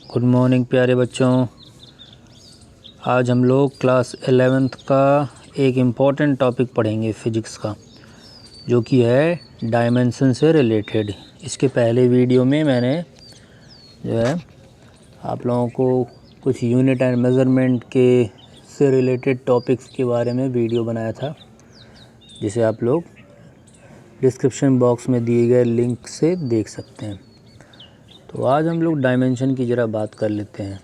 Good morning प्यारे बच्चों। आज हम लोग क्लास 11th का एक इम्पॉर्टेंट टॉपिक पढ़ेंगे फिज़िक्स का, जो कि है डायमेंशन से रिलेटेड। इसके पहले वीडियो में मैंने जो है आप लोगों को कुछ यूनिट एंड मेज़रमेंट के से रिलेटेड टॉपिक्स के बारे में वीडियो बनाया था, जिसे आप लोग डिस्क्रिप्शन बॉक्स में दिए गए लिंक से देख सकते हैं। तो आज हम लोग डायमेंशन की ज़रा बात कर लेते हैं।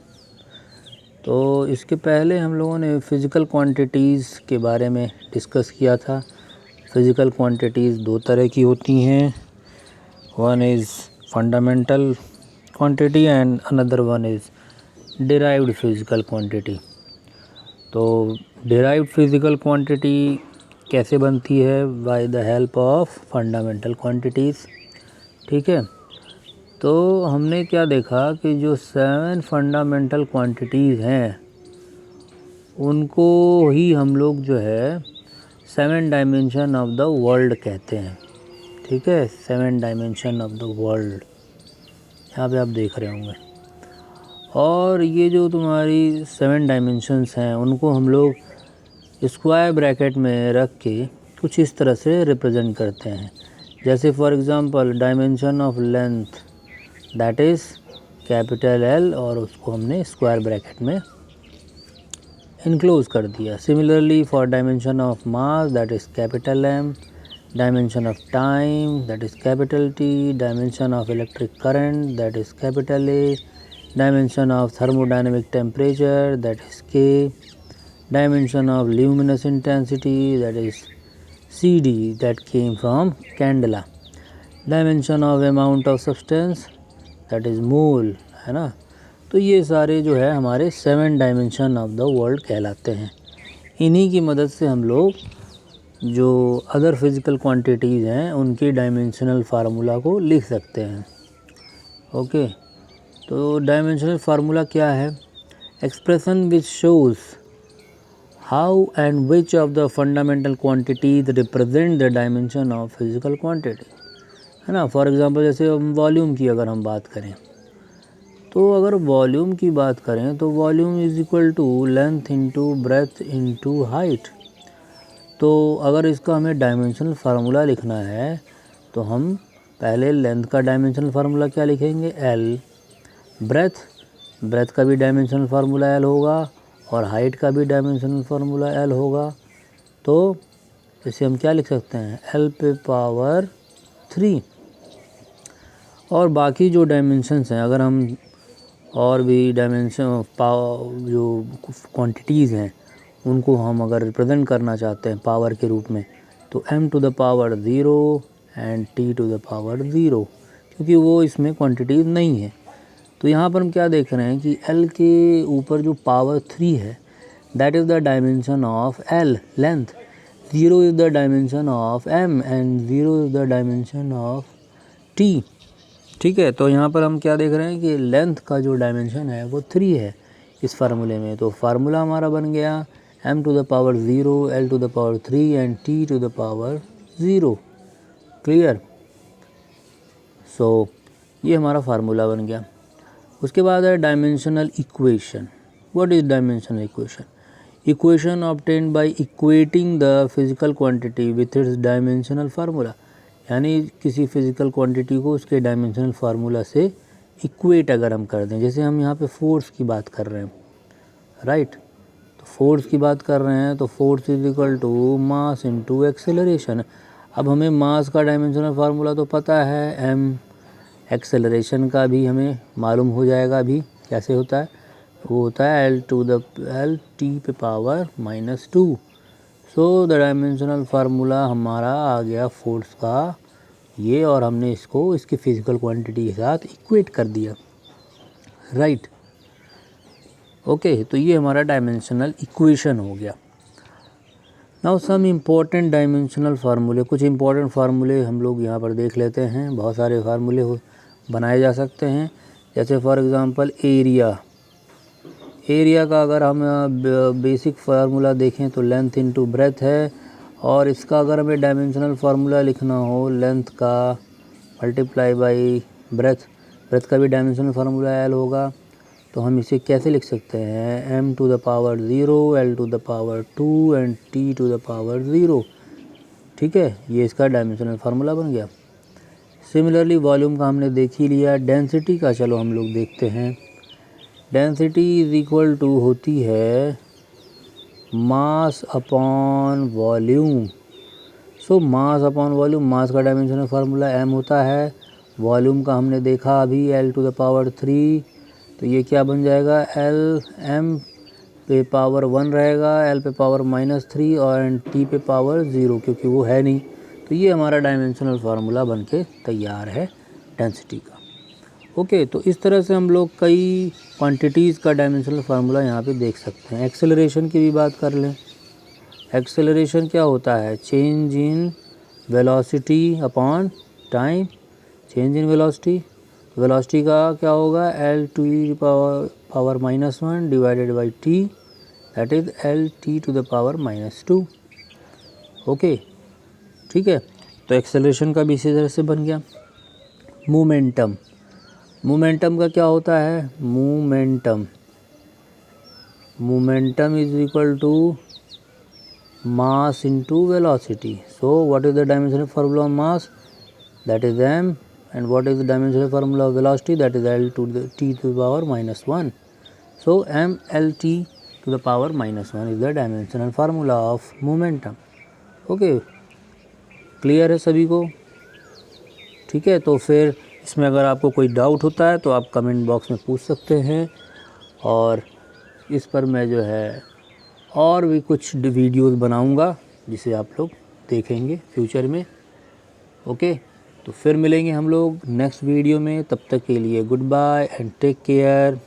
तो इसके पहले हम लोगों ने फ़िज़िकल क्वांटिटीज़ के बारे में डिस्कस किया था। फ़िज़िकल क्वांटिटीज़ दो तरह की होती हैं, one is fundamental quantity and another one is derived physical quantity. तो डिराइव्ड फ़िज़िकल क्वांटिटी कैसे बनती है? By the help of fundamental quantities. ठीक है, तो हमने क्या देखा कि जो 7 फंडामेंटल क्वांटिटीज़ हैं उनको ही हम लोग जो है 7 डायमेंशन ऑफ द वर्ल्ड कहते हैं। ठीक है, 7 डायमेंशन ऑफ द वर्ल्ड यहाँ पे आप देख रहे होंगे। और ये जो तुम्हारी 7 डायमेंशंस हैं उनको हम लोग स्क्वायर ब्रैकेट में रख के कुछ इस तरह से रिप्रेजेंट करते हैं। जैसे for example dimension of length that is capital L, और उसको हमने स्क्वायर ब्रैकेट में इनक्लोज कर दिया। Similarly for dimension of mass that is capital M, dimension of time that is capital T, dimension of electric current that is capital A, dimension of thermodynamic temperature that is K, dimension of luminous intensity that is CD that came from candela, dimension of amount of substance that is mole, है ना। तो ये सारे जो है हमारे 7 dimension of the world कहलाते हैं। इन्हीं की मदद से हम लोग जो अदर फिज़िकल क्वांटिटीज़ हैं उनके डायमेंशनल फार्मूला को लिख सकते हैं। ओके, तो डायमेंशनल फार्मूला क्या है? Expression which shows how and which of the fundamental quantities represent the dimension of physical quantity, है ना। फॉर एग्ज़ाम्पल जैसे वॉल्यूम की अगर हम बात करें, तो अगर वॉल्यूम की बात करें तो volume is equal to length into breadth into height. तो अगर इसका हमें डायमेंशनल फार्मूला लिखना है तो हम पहले लेंथ का डायमेंशनल फार्मूला क्या लिखेंगे? L। ब्रेथ का भी डायमेंशनल फार्मूला L होगा और हाइट का भी डायमेंशनल फार्मूला L होगा। तो इसे हम क्या लिख सकते हैं? L पे पावर 3। और बाकी जो डायमेंशंस हैं, अगर हम और भी डायमेंशन जो क्वांटिटीज़ हैं उनको हम अगर रिप्रेजेंट करना चाहते हैं पावर के रूप में, तो m to the power 0 and t to the power 0, क्योंकि वो इसमें क्वांटिटीज़ नहीं है। तो यहाँ पर हम क्या देख रहे हैं कि L के ऊपर जो पावर 3 है that is the dimension of L length, 0 is the dimension of M and 0 is the dimension of T। ठीक है, तो यहाँ पर हम क्या देख रहे हैं कि लेंथ का जो डायमेंशन है वो 3 है इस फार्मूले में। तो फार्मूला हमारा बन गया m to the power 0, L to the power 3 and t to the power 0। Clear? So ये हमारा फार्मूला बन गया। उसके बाद है dimensional equation. What is dimensional equation? Equation obtained by equating the physical quantity with its dimensional formula, यानी किसी physical quantity को उसके डायमेंशनल फार्मूला से इक्वेट अगर हम कर दें। जैसे हम यहाँ पे फोर्स की बात कर रहे हैं, राइट। तो फोर्स की बात कर रहे हैं तो force is equal to mass into acceleration. अब हमें मास का डायमेंशनल फार्मूला तो पता है m, एक्सेलरेशन का भी हमें मालूम हो जाएगा अभी कैसे होता है। वो होता है L t पे power -2। So the dimensional formula हमारा आ गया फोर्स का ये, और हमने इसको इसकी फ़िज़िकल क्वांटिटी के साथ इक्वेट कर दिया, राइट। ओके, तो ये हमारा डायमेंशनल इक्वेशन हो गया। नाउ सम इम्पोर्टेंट डायमेंशनल फार्मूले, कुछ इम्पोर्टेंट फार्मूले हम लोग यहाँ पर देख लेते हैं। बहुत सारे फार्मूले बनाए जा सकते हैं। जैसे फॉर एग्ज़ाम्पल एरिया का अगर हम बेसिक फार्मूला देखें तो लेंथ इंटू ब्रेथ है, और इसका अगर हमें डायमेंशनल फार्मूला लिखना हो लेंथ का मल्टीप्लाई बाई ब्रेथ का भी डायमेंशनल फार्मूला L होगा। तो हम इसे कैसे लिख सकते हैं, m to the power 0, l to the power 2 and t to the power 0। ठीक है, ये इसका डायमेंशनल फार्मूला बन गया। सिमिलरली वॉल्यूम का हमने देख ही लिया। डेंसिटी का चलो हम लोग देखते हैं। डेंसिटी इज इक्वल टू होती है मास अपॉन वॉल्यूम। सो मास अपॉन वॉल्यूम, मास का डायमेंशनल फार्मूला m होता है, वॉल्यूम का हमने देखा अभी l टू द पावर 3, तो ये क्या बन जाएगा, l m पे पावर 1 रहेगा, l पे पावर -3 और t पे पावर 0, क्योंकि वो है नहीं। तो ये हमारा डायमेंशनल फार्मूला बन के तैयार है डेंसिटी का। ओके, तो इस तरह से हम लोग कई क्वांटिटीज़ का डायमेंशनल फार्मूला यहाँ पे देख सकते हैं। एक्सेलरेशन की भी बात कर लें। एक्सेलरेशन क्या होता है, change in velocity upon time. Change in velocity, velocity का क्या होगा, l to the power -1 divided by t, that is l t to the power -2। Okay, ठीक है। तो एक्सेलरेशन का भी इसी तरह से बन गया। मोमेंटम, मोमेंटम का क्या होता है, momentum is equal to mass into velocity. So what is the dimensional formula of mass, that is m, and what is the dimensional formula of velocity, that is l to the t to the power -1. So m l t to the power -1 is the dimensional formula of momentum. okay, clear है सभी को? ठीक है, तो फिर इसमें अगर आपको कोई डाउट होता है तो आप कमेंट बॉक्स में पूछ सकते हैं, और इस पर मैं जो है और भी कुछ वीडियोस बनाऊंगा जिसे आप लोग देखेंगे फ्यूचर में। ओके, तो फिर मिलेंगे हम लोग नेक्स्ट वीडियो में। तब तक के लिए goodbye and take care.